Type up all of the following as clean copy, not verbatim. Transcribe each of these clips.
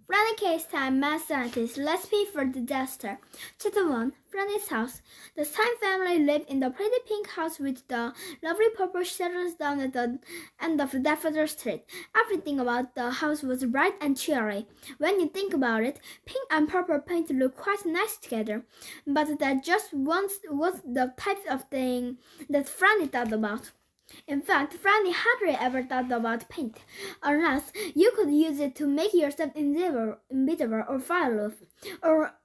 Franny Case Time Mad Scientist Recipe for Disaster. Chapter 1. Franny's House. The Time family lived in the pretty pink house with the lovely purple shutters down at the end of the Daffodil Street. Everything about the house was bright and cheery. When you think about it, pink and purple paint look quite nice together. But that just was the type of thing that Franny thought about. In fact, Franny hardly ever thought about paint, unless you could use it to make yourself invisible or fireproof, or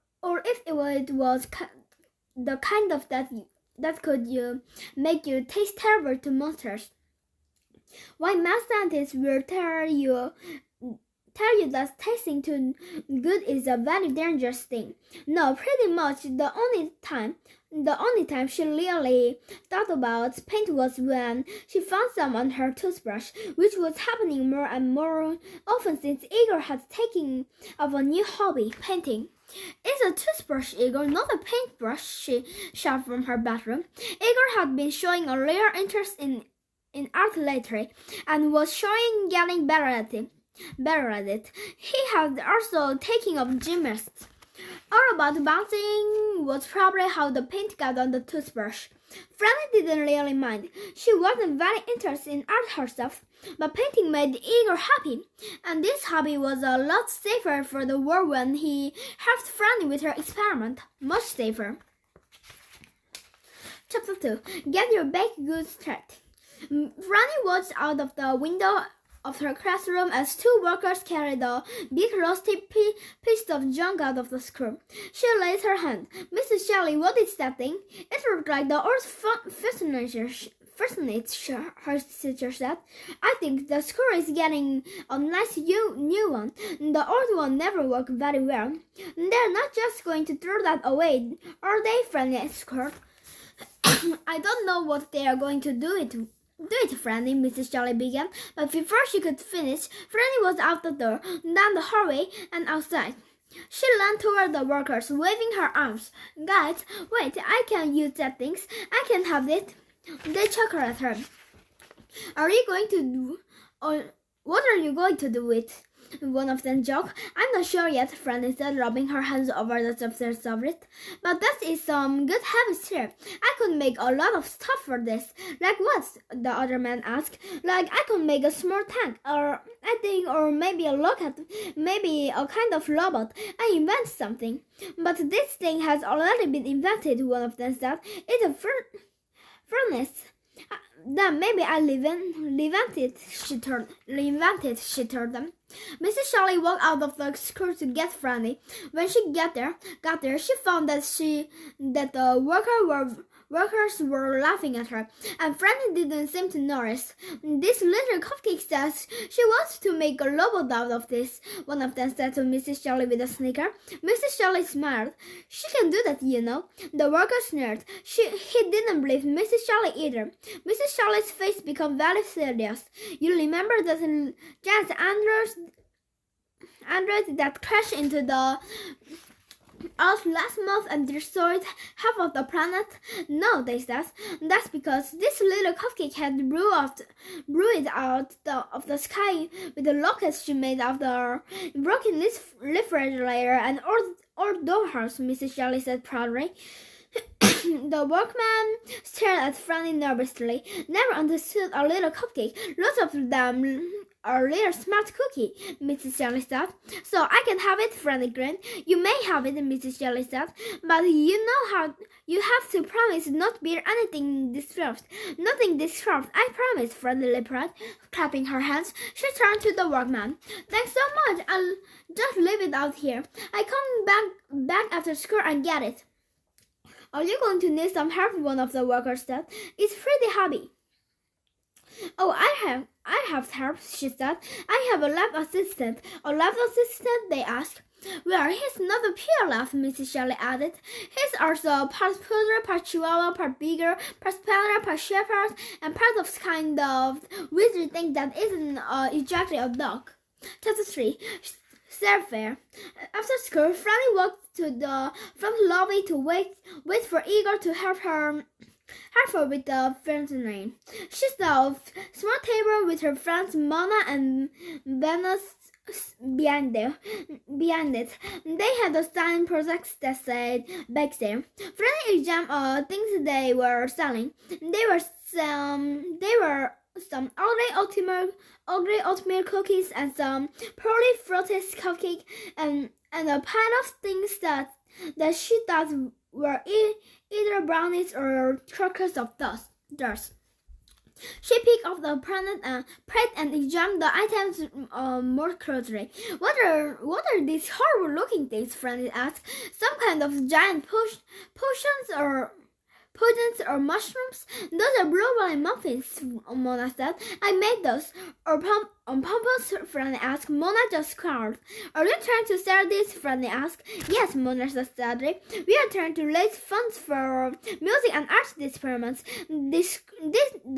if it was the kind of that could make you taste terrible to monsters. Why mad scientists will tell you that tasting too good is a very dangerous thing. No, pretty much the only time she really thought about paint was when she found some on her toothbrush, which was happening more and more often since Igor had taken up a new hobby, painting. "It's a toothbrush, Igor, not a paintbrush," she shouted from her bedroom. Igor had been showing a rare interest in art lately, and was getting better at it. He had also taken up gymnastics. All about bouncing was probably how the paint got on the toothbrush. Franny didn't really mind. She wasn't very interested in art herself, but painting made Igor happy, and this hobby was a lot safer for the world when he helped Franny with her experiment. Much safer. Chapter 2. Get your baked goods straight. Franny watched out of the window of her classroom as two workers carried a big rusty piece of junk out of the school. She raised her hand. "Mrs. Shelley, what is that thing?" "It looked like the old furniture," her teacher said. "I think the school is getting a nice new one. The old one never worked very well." "They're not just going to throw that away, are they?" Franny scored. "I don't know what they are going to do it, Franny," Mrs. Shelley began, but before she could finish, Franny was out the door, down the hallway, and outside. She leaned toward the workers, waving her arms. "Guys, wait, I can use that thing. I can have it." They chuckled at her. What are you going to do with?" one of them joked. "I'm not sure yet," Franny said, rubbing her hands over the surface of it. "But that is some good habits here. I could make a lot of stuff for this." "Like what?" the other man asked. "Like I could make a small tank, or maybe a rocket, maybe a kind of robot. I invent something." "But this thing has already been invented," one of them said. "It's a furnace." "Then maybe I reinvented," she told them. Mrs. Shelley walked out of the school to get Franny. When she got there, she found that the workers were laughing at her, and Franny didn't seem to notice. "This little cupcake says she wants to make a robot out of this," one of them said to Mrs. Shelley with a snicker. Mrs. Shelley smiled. "She can do that, you know." The worker sneered. He didn't believe Mrs. Shelley either. Mrs. Shelley's face became very serious. "You remember that giant android that crashed into the Earth last month and destroyed half of the planet?" "No," they said. "That's because this little cupcake had blew it out of the sky with the rockets she made out of the broken refrigerator and old dollhouse," Mrs. Shelley said proudly. The workman stared at Franny nervously. "Never understood a little cupcake. Lots of them a little smart cookie," Mrs. Shelley said. "So I can have it," Franny grinned. "You may have it," Mrs. Shelley said, "but you know how you have to promise not to bear anything disrupt." "Nothing disrupt, I promise," Franny replied, clapping her hands. She turned to the workman. "Thanks so much. I'll just leave it out here. I come back after school and get it." "Are you going to need some help?" one of the workers said. "It's pretty heavy." "Oh, I have help," she said. "I have a lab assistant." "A lab assistant?" they asked. "Well, he's not a pure lab," Mrs. Shelley added. "He's also part poodle, part chihuahua, part beagle, part spaniel, part shepherd, and part of kind of weird thing that isn't exactly a dog." Chapter 3. Fair. After school, Franny walked to the front lobby to wait for Igor to help her with the furniture. She saw a small table with her friends Mona and Venus behind it. They had a sign projects that said bake there. Franny examined things they were selling. They were some ugly oatmeal cookies and some pearly fruited cupcake and a pile of things that she thought were either brownies or crackers of dust. She picked up the plate and examined the items more closely. What are these horrible-looking things? Franny asked. Some kind of giant potions or mushrooms? Those are blueberry muffins, Mona said. I made those. Or pumpkins? Franny asked. Mona just scowled. Are you trying to sell these? Franny asked. Yes, Mona said sadly. We are trying to raise funds for music and art experiments. The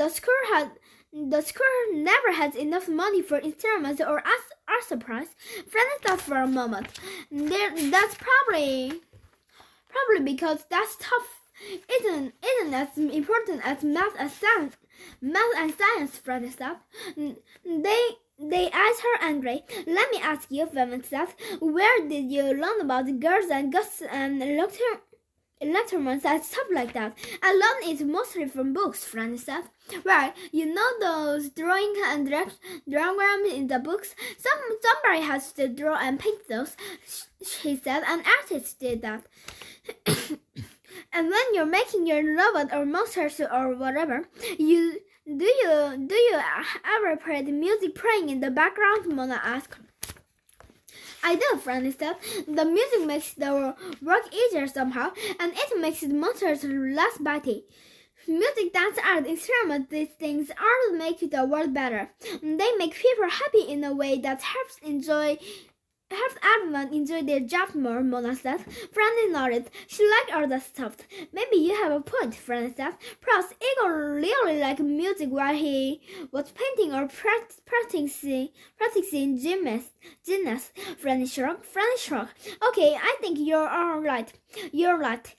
school never has enough money for experiments or art supplies. Franny thought for a moment. That's probably because that stuff isn't as important as math and science, Franny said. They asked her angry. Let me ask you, Franny said. Where did you learn about girls and ghosts and electrons and stuff like that? I learned it mostly from books, Franny said. Well, you know those drawing and diagrams in the books? Somebody has to draw and paint those, she said. An artist did that. And when you're making your robot or monsters or whatever, do you ever play the music playing in the background? Mona asked. I do, Franny said. The music makes the work easier somehow, and it makes the monsters less bitey. Music, dance, art, experiment, these things all make the world better. They make people happy in a way that helps everyone enjoy their job more, Mona said. Franny nodded. She liked all that stuff. Maybe you have a point, Franny said. Plus, Igor really liked music while he was painting or practicing gymnast. Franny shrugged. Okay, I think you're all right. You're right.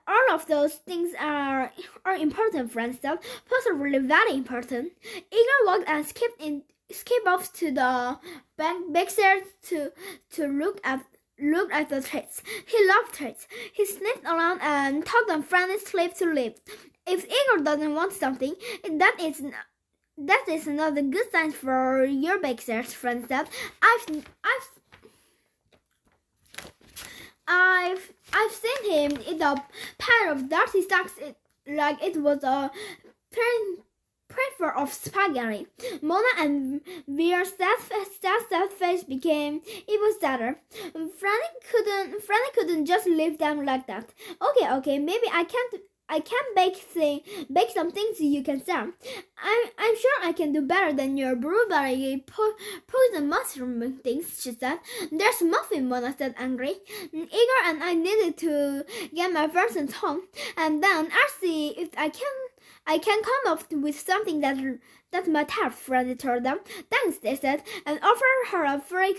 All of those things are important, Franny said. Possibly very important. Igor walked and skipped off to the backstairs to look at the treats. He loved treats. He sniffed around and tugged on Franny's sleeve to leave. If Igor doesn't want something, that is not a good sign for your backstairs, Franny said. I've seen him eat a pair of dirty socks like it was a prefer of spaghetti. Mona and Veer's sad face became even sadder. Franny couldn't just leave them like that. Okay, maybe I can bake some things you can sell. I'm sure I can do better than your blueberry poison mushroom things, she said. There's muffin, Mona said angry. Igor and I needed to get my persons home, and then I'll see if I can come up with something that might help, Franny told them. Thanks, they said, and offered her a free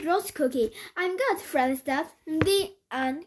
roast cookie. I'm good, Franny said. The end.